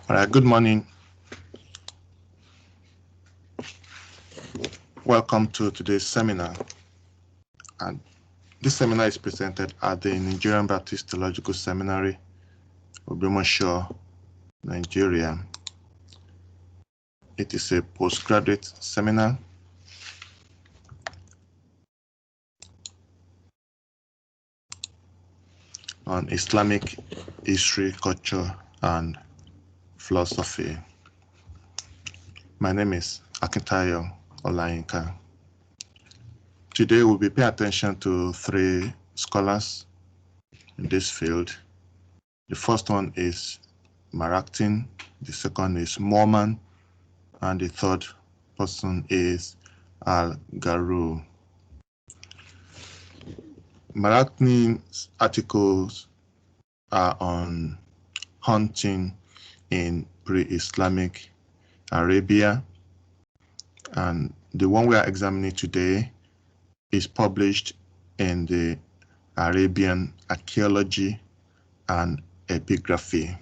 All right, good morning. Welcome to today's seminar. And this seminar is presented at the Nigerian Baptist Theological Seminary, Ogbomosho, Nigeria. It is a postgraduate seminar on Islamic history, culture, and philosophy. My name is Akintayo Olayinka. Today we'll be paying attention to three scholars in this field. The first one is Maraktin, the second is Morman, and the third person is Al-Garu. Maraktin's articles are on hunting in pre-Islamic Arabia, and the one we are examining today is published in the Arabian Archaeology and Epigraphy.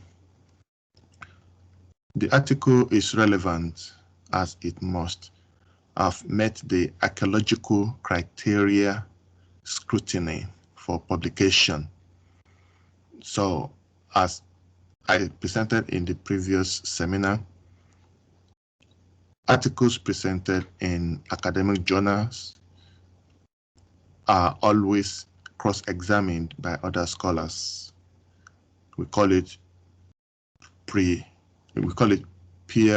The article is relevant as it must have met the archaeological criteria scrutiny for publication. So, as I presented in the previous seminar, articles presented in academic journals are always cross-examined by other scholars. We call it peer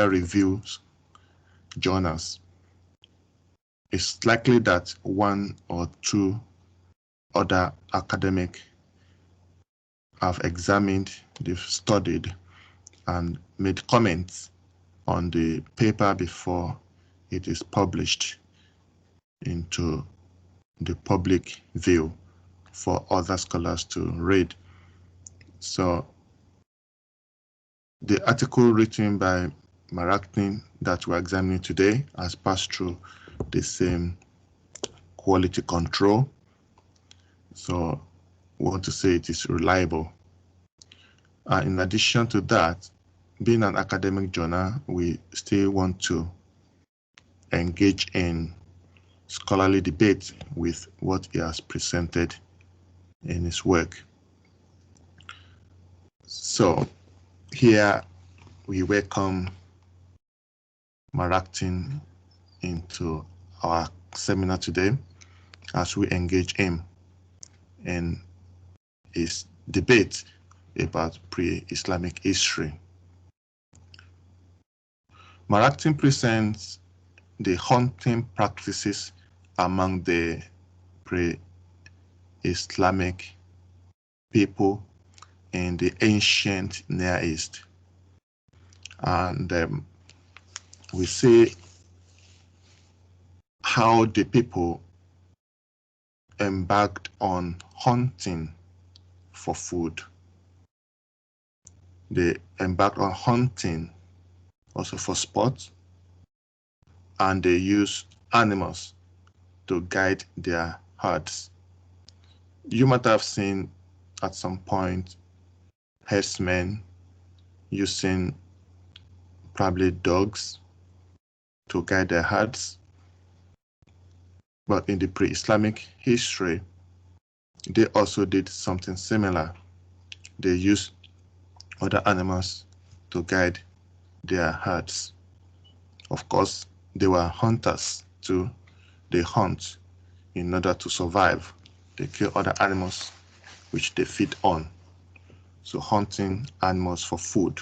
review journals. It's likely that one or two other academic have examined, they've studied, and made comments on the paper before it is published into the public view for other scholars to read. So the article written by Maraktin that we're examining today has passed through the same quality control. So we want to say it is reliable. In addition to that, being an academic journal, we still want to engage in scholarly debate with what he has presented in his work. So here we welcome Maraktin into our seminar today as we engage him in his debate about pre-Islamic history. Maraktin presents the hunting practices among the pre-Islamic people in the ancient Near East. And we see how the people embarked on hunting for food. They embarked on hunting also for sport, and they use animals to guide their herds. You might have seen at some point herdsmen using probably dogs to guide their herds. But in the pre-Islamic history, they also did something similar. They used other animals to guide their herds. Of course, they were hunters too. They hunt in order to survive. They kill other animals which they feed on. So hunting animals for food.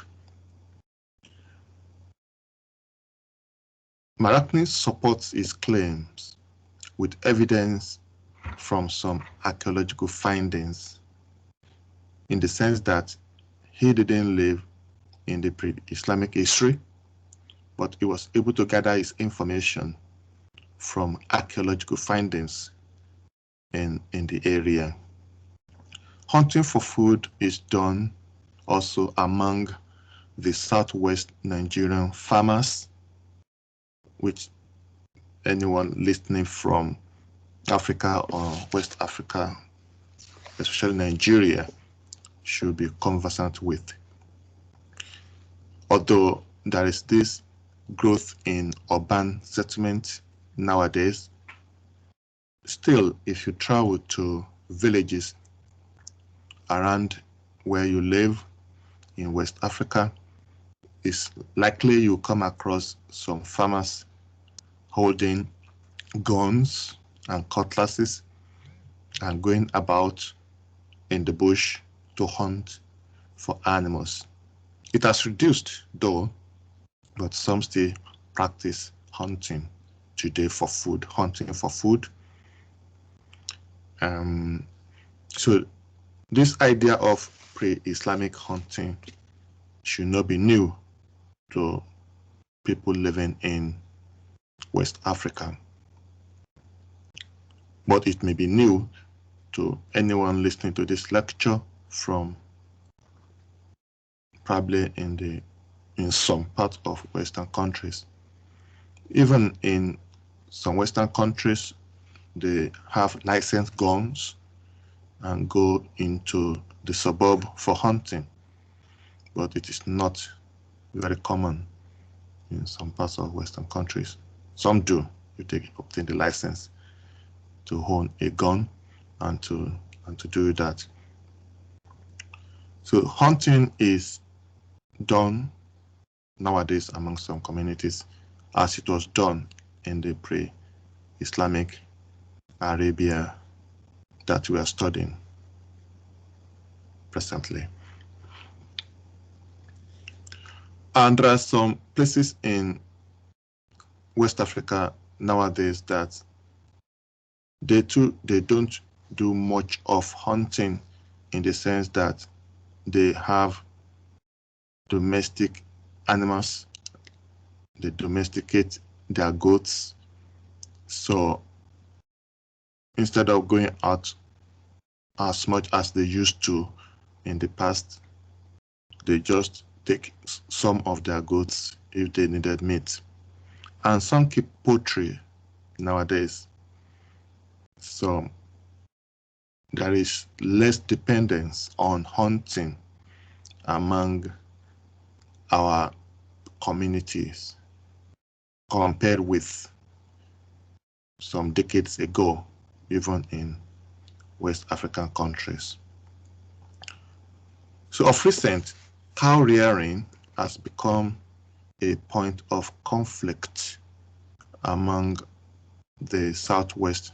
Maraktin supports his claims with evidence from some archaeological findings, in the sense that he didn't live in the pre-Islamic history, but he was able to gather his information from archaeological findings in the area. Hunting for food is done also among the southwest Nigerian farmers, which anyone listening from Africa or West Africa, especially Nigeria, should be conversant with. although there is this growth in urban settlement nowadays, still, if you travel to villages around where you live in West Africa, it's likely you come across some farmers holding guns and cutlasses and going about in the bush to hunt for animals. It has reduced though, but some still practice hunting today for food, hunting for food. So this idea of pre-Islamic hunting should not be new to people living in West Africa, but it may be new to anyone listening to this lecture from probably in some parts of Western countries. Even in some Western countries, they have licensed guns and go into the suburb for hunting, but it is not very common in some parts of Western countries. Some do. You obtain the license to own a gun and to do that. So hunting is done nowadays among some communities as it was done in the pre-Islamic Arabia that we are studying presently. And there are some places in West Africa nowadays that they don't do much of hunting, in the sense that they have domestic animals. They domesticate their goats. So instead of going out as much as they used to in the past, they just take some of their goats if they needed meat. And some keep poultry nowadays. So there is less dependence on hunting among our communities compared with some decades ago, even in West African countries. So of recent, cow rearing has become a point of conflict among the southwest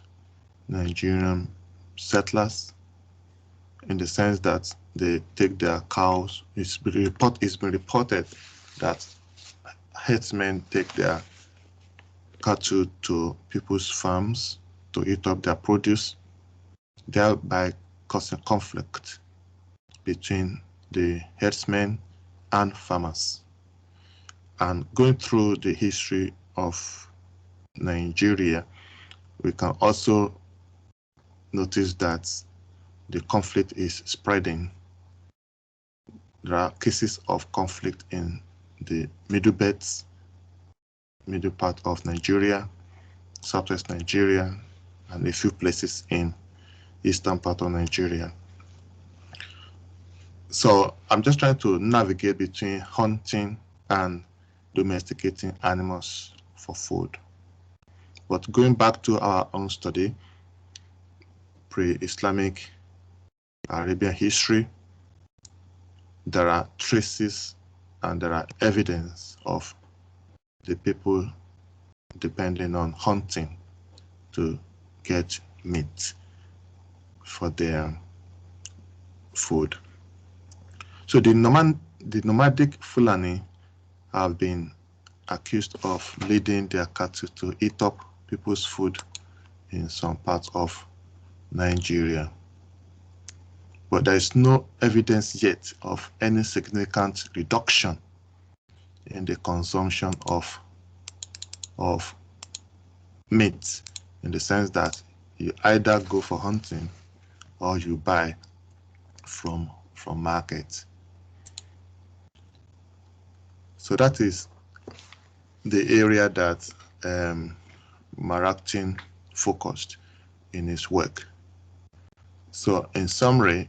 Nigerian settlers, in the sense that they take their cows. It's been reported that herdsmen take their cattle to people's farms to eat up their produce, thereby causing conflict between the herdsmen and farmers. And going through the history of Nigeria, we can also notice that the conflict is spreading. There are cases of conflict in the middle belts, middle part of Nigeria, southwest Nigeria, and a few places in eastern part of Nigeria. So I'm just trying to navigate between hunting and domesticating animals for food. But going back to our own study, pre-Islamic Arabian history, there are traces and there are evidence of the people depending on hunting to get meat for their food. So the nomadic Fulani have been accused of leading their cattle to eat up people's food in some parts of Nigeria. But there is no evidence yet of any significant reduction in the consumption of meat, in the sense that you either go for hunting or you buy from market. So that is the area that Maraktin focused in his work. So in summary,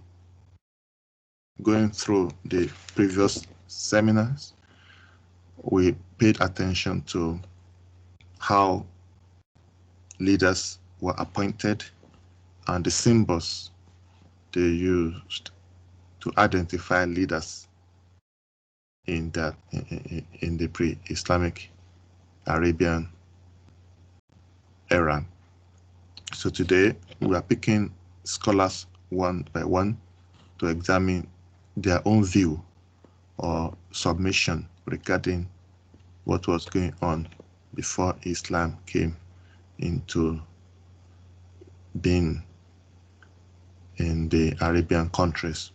going through the previous seminars, we paid attention to how leaders were appointed and the symbols they used to identify leaders in the pre-Islamic Arabian era. So today we are picking scholars one by one to examine their own view or submission regarding what was going on before Islam came into being in the Arabian countries.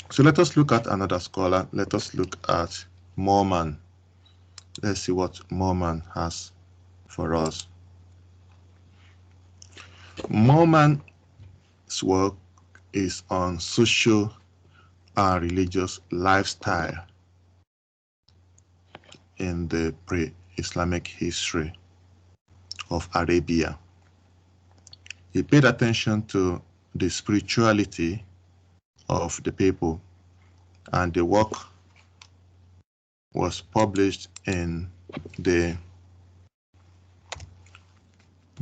So let us look at another scholar. Let us look at Morman. Let's see what Morman has for us. Morman's work is on social and religious lifestyle in the pre-Islamic history of Arabia. He paid attention to the spirituality of the people, and the work was published in the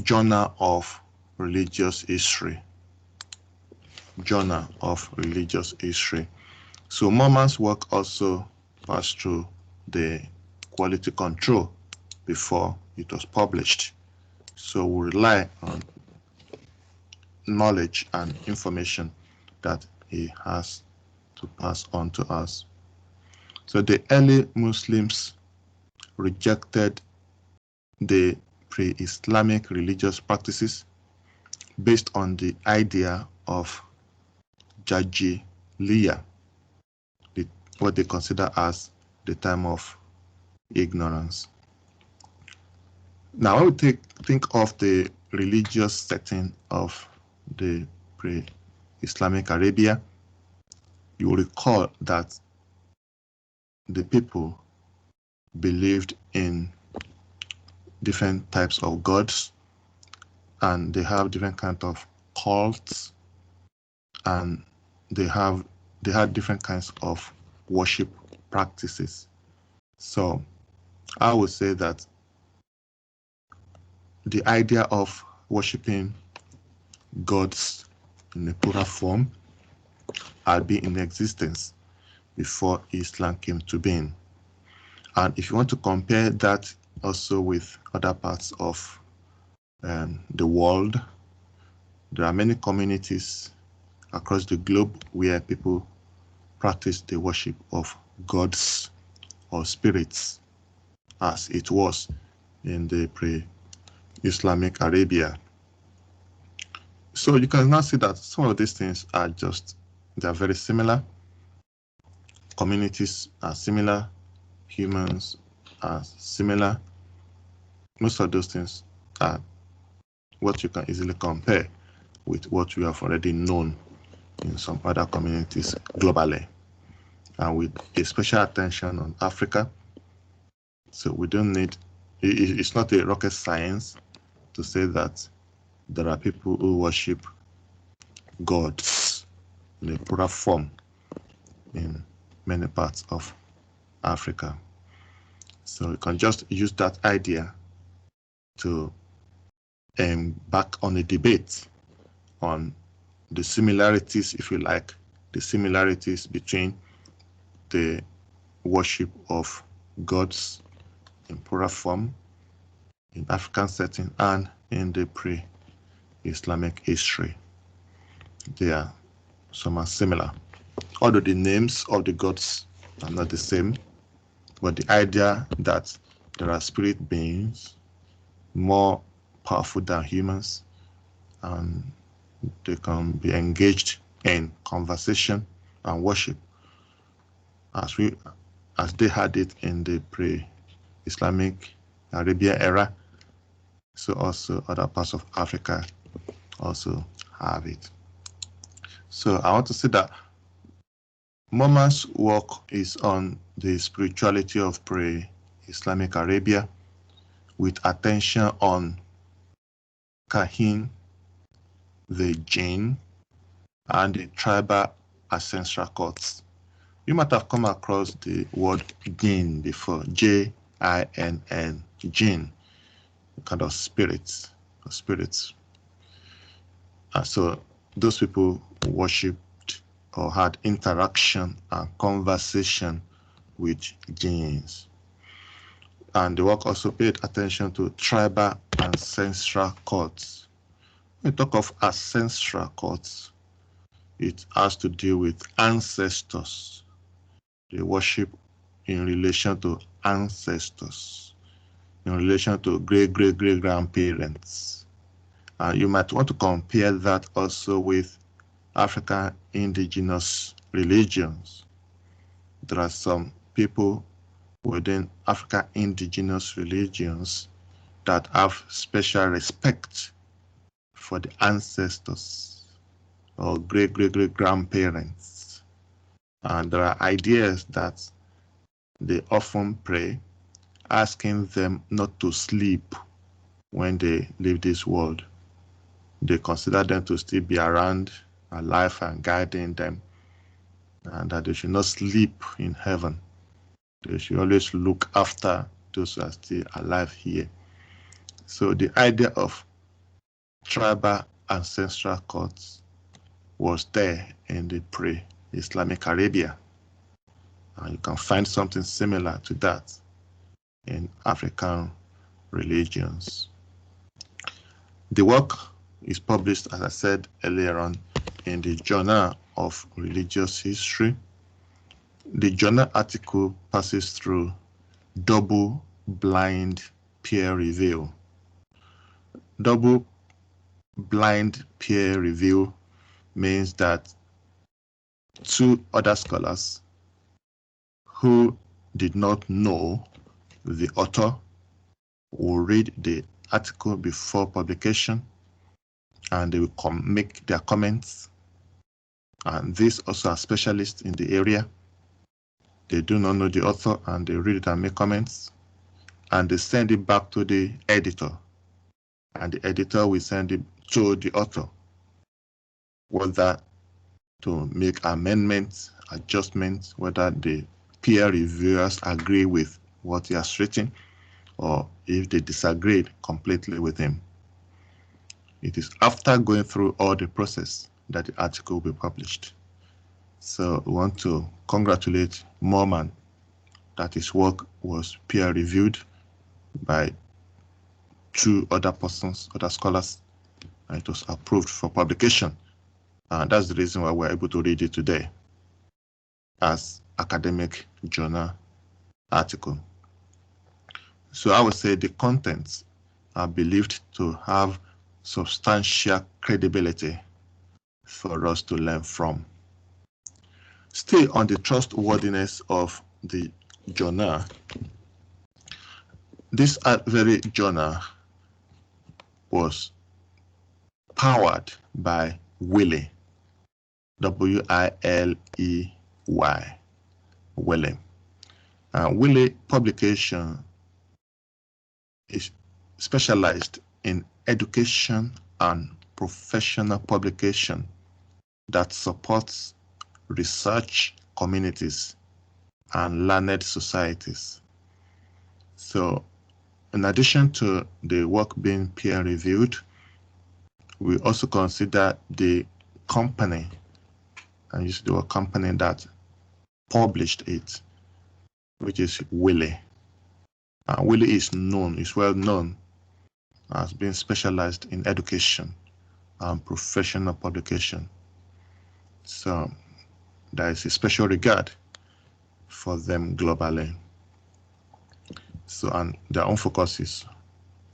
Journal of Religious History. Journal of Religious History. So Morman's work also passed through the quality control before it was published. So we rely on knowledge and information that he has to pass on to us. So the early Muslims rejected the pre-Islamic religious practices based on the idea of Jahiliyyah, what they consider as the time of ignorance. Now, when we think of the religious setting of the pre-Islamic Arabia, you will recall that the people believed in different types of gods, and they have different kinds of cults, and they had different kinds of worship practices. So I would say that the idea of worshiping gods in a plural form had been in existence before Islam came to being. And if you want to compare that also with other parts of the world, there are many communities across the globe where people practice the worship of gods or spirits, as it was in the pre-Islamic Arabia. So you can now see that some of these things are they are very similar. Communities are similar, humans are similar. Most of those things are what you can easily compare with what we have already known in some other communities globally, and with a special attention on Africa. So we don't need, it's not a rocket science to say that there are people who worship gods in a plural form in many parts of Africa. So you can just use that idea to embark on a debate on the similarities, if you like, the similarities between the worship of gods in plural form in African setting and in the pre-Islamic history. Some are similar. Although the names of the gods are not the same, but the idea that there are spirit beings more powerful than humans, and they can be engaged in conversation and worship as they had it in the pre-Islamic Arabia era. So also other parts of Africa also have it. So I want to say that Morman's work is on the spirituality of pre-Islamic Arabia, with attention on Kahin, the jinn, and the tribal ancestral cults You might have come across the word jinn before, Jinn, jinn, kind of spirits. And so those people worshipped or had interaction and conversation with jinns. And the work also paid attention to tribal ancestral cults. When we talk of ancestral cults, it has to do with ancestors. They worship in relation to ancestors, in relation to great-great-great-grandparents. You might want to compare that also with African indigenous religions. There are some people within African indigenous religions that have special respect for the ancestors or great-great-great-grandparents. And there are ideas that they often pray, asking them not to sleep when they leave this world. They consider them to still be around, alive and guiding them, and that they should not sleep in heaven. They should always look after those who are still alive here. So the idea of tribal ancestral cults was there in the pre-Islamic Arabia. And you can find something similar to that in African religions. The work is published, as I said earlier on, in the Journal of Religious History. The journal article passes through double-blind peer review. Double-blind peer review means that two other scholars who did not know the author will read the article before publication, and they will make their comments. And these also are specialists in the area. They do not know the author, and they read it and make comments, and they send it back to the editor, and the editor will send it to the author, whether to make amendments, adjustments, whether the peer reviewers agree with what he has written, or if they disagreed completely with him. It is after going through all the process that the article will be published. So we want to congratulate Moorman that his work was peer reviewed by two other persons, other scholars, and it was approved for publication. And that's the reason why we're able to read it today as academic journal article. So I would say the contents are believed to have substantial credibility for us to learn from. Still on the trustworthiness of the journal, this very journal was powered by Wiley, W-I-L-E-Y, Wiley. Wiley publication is specialized in education and professional publication that supports research communities and learned societies. So in addition to the work being peer reviewed, we also consider the company, and use the word company that published it, which is Wiley. Wiley is well known as being specialized in education and professional publication. So there is a special regard for them globally. So, and their own focus is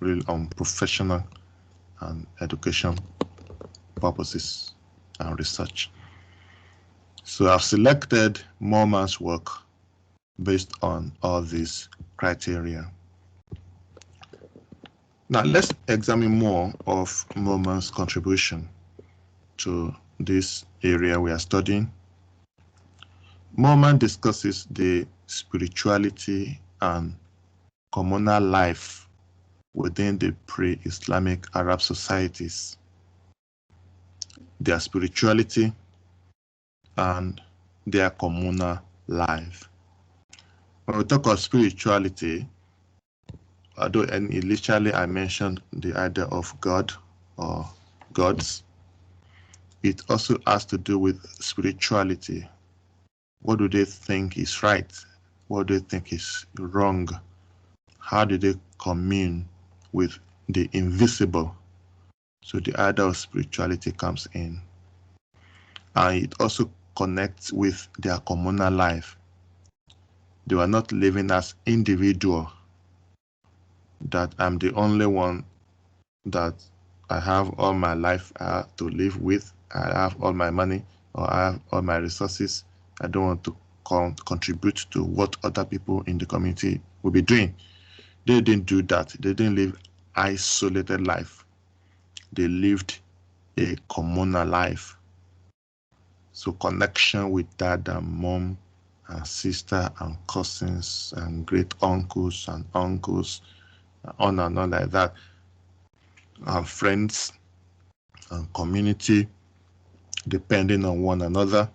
really on professional and education purposes and research. So I've selected Moorman's work based on all these criteria. Now let's examine more of Moorman's contribution to this area we are studying. Moorman discusses the spirituality and communal life within the pre-Islamic Arab societies, their spirituality and their communal life. When we talk of spirituality, although initially I mentioned the idea of God or gods, it also has to do with spirituality. What do they think is right? What do they think is wrong? How do they commune with the invisible? So the idea of spirituality comes in. And it also connects with their communal life. They were not living as individual, that I'm the only one that I have all my life to live with. I have all my money, or I have all my resources. I don't want to contribute to what other people in the community will be doing. They didn't do that. They didn't live isolated life. They lived a communal life. So connection with dad and mom and sister and cousins and great uncles and uncles, on and on like that, and friends and community, depending on one another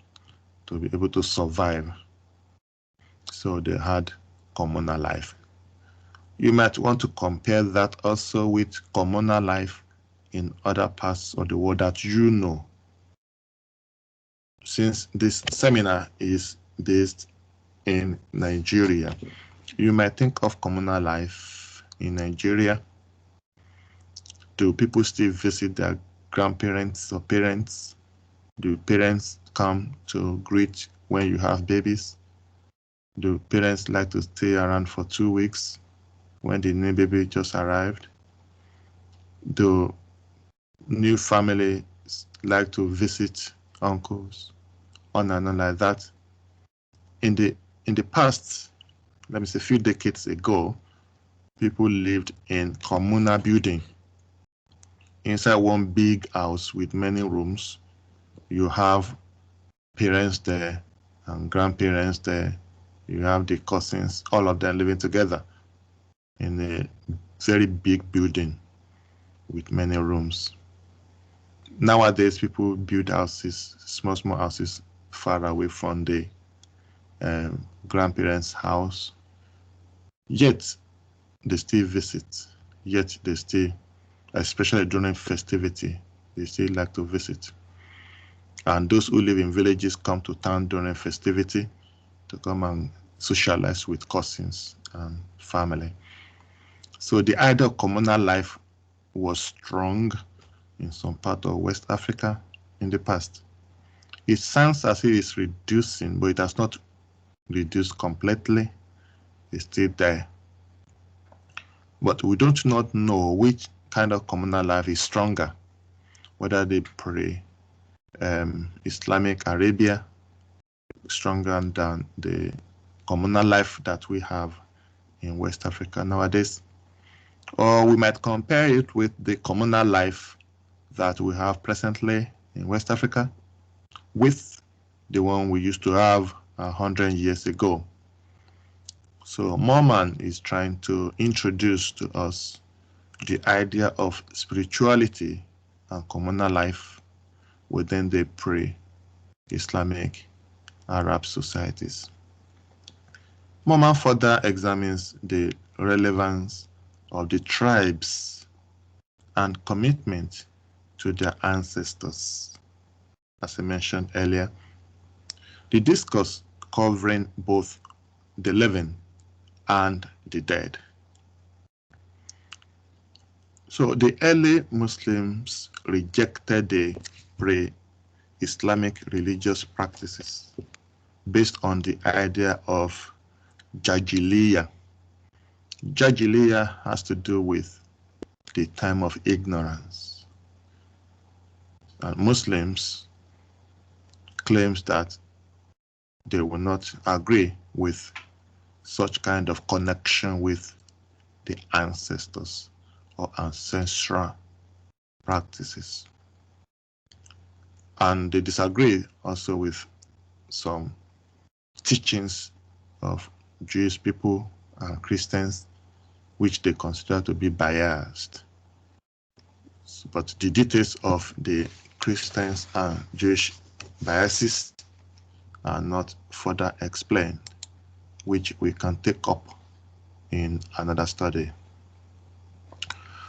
to be able to survive. So they had communal life. You might want to compare that also with communal life in other parts of the world that you know. Since this seminar is based in Nigeria, you might think of communal life in Nigeria. Do people still visit their grandparents or parents? Do parents come to greet when you have babies? Do parents like to stay around for 2 weeks when the new baby just arrived? Do new families like to visit uncles? On and on like that. In the past, let me say a few decades ago, people lived in communal building. Inside one big house with many rooms, you have parents there and grandparents there. You have the cousins, all of them living together in a very big building with many rooms. Nowadays, people build houses, small houses, far away from the grandparents' house. Yet, they still visit. Yet, they still, especially during festivity, they still like to visit. And those who live in villages come to town during festivity to come and socialize with cousins and family. So the idea of communal life was strong in some part of West Africa in the past. It sounds as if it's reducing, but it has not reduced completely. It's still there. But we don't not know which kind of communal life is stronger, whether they Islamic Arabia stronger than the communal life that we have in West Africa nowadays. Or we might compare it with the communal life that we have presently in West Africa with the one we used to have 100 years ago. So Mormon is trying to introduce to us the idea of spirituality and communal life within the pre-Islamic Arab societies. Mormon further examines the relevance of the tribes and commitment to their ancestors. As I mentioned earlier, the discourse covering both the living and the dead. So the early Muslims rejected the pre-Islamic religious practices based on the idea of Jahiliyyah. Jahiliyyah has to do with the time of ignorance. And Muslims claims that they will not agree with such kind of connection with the ancestors or ancestral practices. And they disagree also with some teachings of Jewish people and Christians, which they consider to be biased. But the details of the Christians and Jewish biases are not further explained, which we can take up in another study.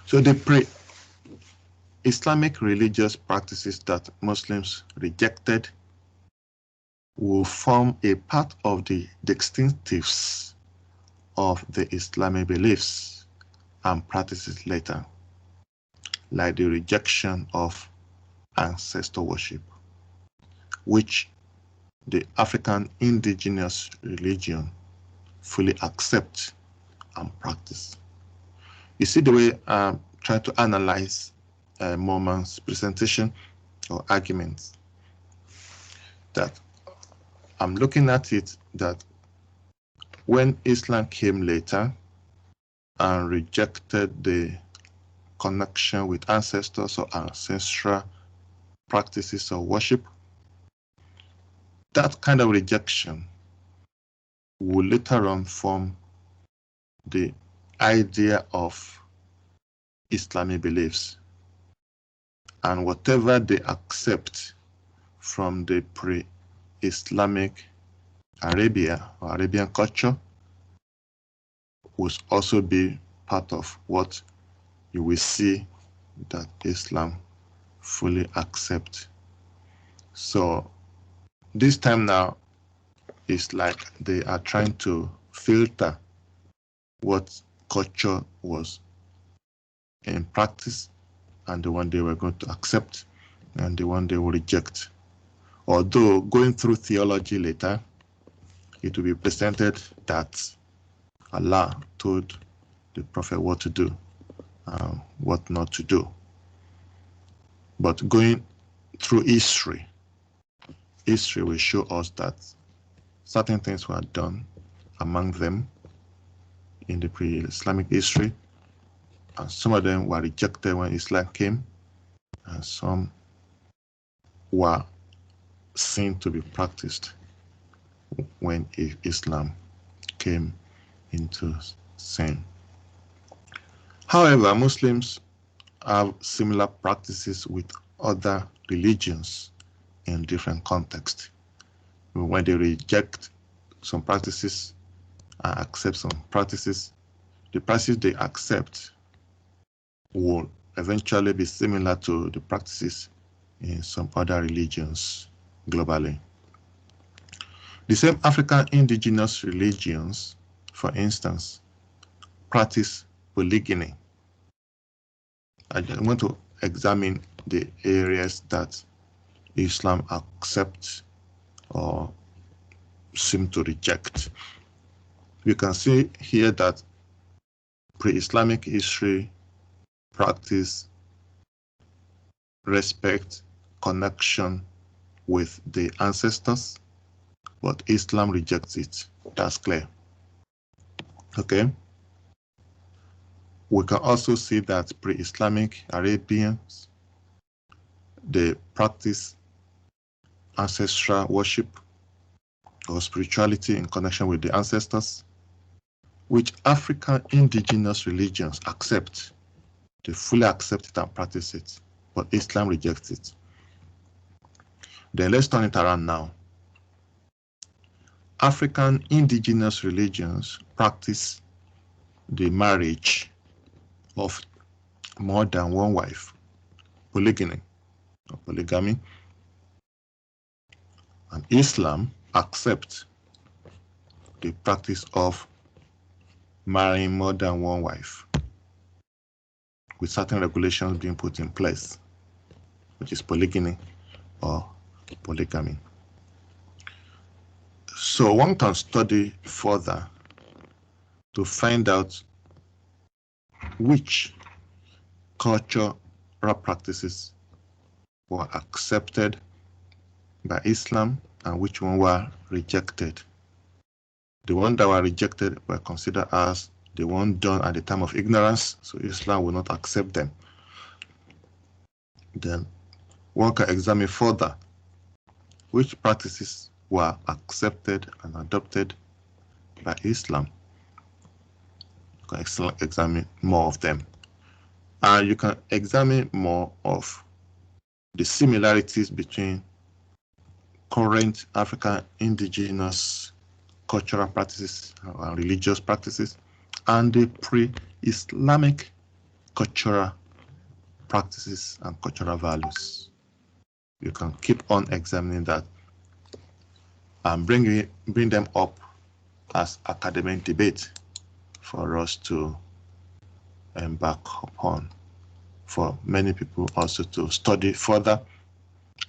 So the pre-Islamic religious practices that Muslims rejected will form a part of the distinctives of the Islamic beliefs and practices later, like the rejection of ancestor worship, which the African indigenous religion fully accept and practice. You see the way I'm trying to analyze Mormon's presentation or arguments, that I'm looking at it that when Islam came later and rejected the connection with ancestors or ancestral practices of worship, that kind of rejection will later on form the idea of Islamic beliefs, and whatever they accept from the pre-Islamic Arabia or Arabian culture will also be part of what you will see that Islam fully accept. So this time now, it's like they are trying to filter what culture was in practice and the one they were going to accept and the one they will reject. Although going through theology later, it will be presented that Allah told the Prophet what to do, what not to do. But going through history will show us that certain things were done among them in the pre-Islamic history, and some of them were rejected when Islam came, and some were seen to be practiced when Islam came into scene. However, Muslims have similar practices with other religions in different contexts. When they reject some practices and accept some practices, the practices they accept will eventually be similar to the practices in some other religions globally. The same African indigenous religions, for instance, practice polygyny. I want to examine the areas that Islam accepts or seem to reject. You can see here that pre-Islamic history practice respect, connection with the ancestors, but Islam rejects it. That's clear. Okay. We can also see that pre-Islamic Arabians, they practice ancestral worship or spirituality in connection with the ancestors, which African indigenous religions accept. They fully accept it and practice it, but Islam rejects it. Then let's turn it around now. African indigenous religions practice the marriage of more than one wife, polygyny or polygamy, and Islam accepts the practice of marrying more than one wife, with certain regulations being put in place, which is polygyny or polygamy. So one can study further to find out which cultural practices were accepted by Islam and which one were rejected. The ones that were rejected were considered as the one done at the time of ignorance, so Islam will not accept them. Then one can examine further which practices were accepted and adopted by Islam. You can examine more of them. And you can examine more of the similarities between current African indigenous cultural practices and religious practices, and the pre-Islamic cultural practices and cultural values. You can keep on examining that and bring them up as academic debate for us to embark upon, for many people also to study further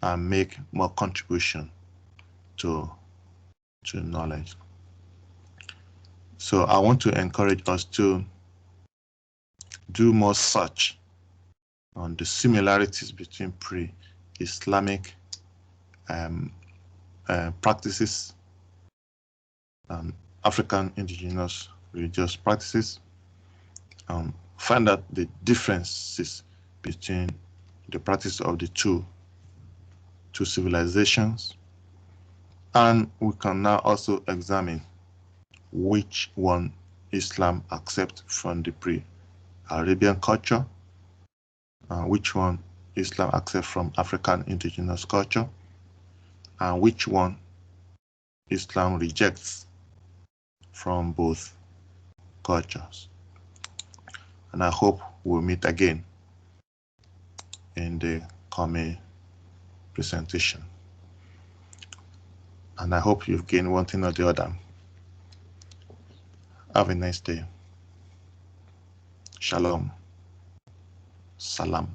and make more contribution to knowledge. So I want to encourage us to do more search on the similarities between pre-Islamic practices and African indigenous religious practices, find out the differences between the practice of the two civilizations, and we can now also examine which one Islam accepts from the pre-Arabian culture, which one Islam accepts from African indigenous culture, and which one Islam rejects from both cultures. And I hope we'll meet again in the coming presentation. And I hope you've gained one thing or the other. Have a nice day. Shalom. Salam.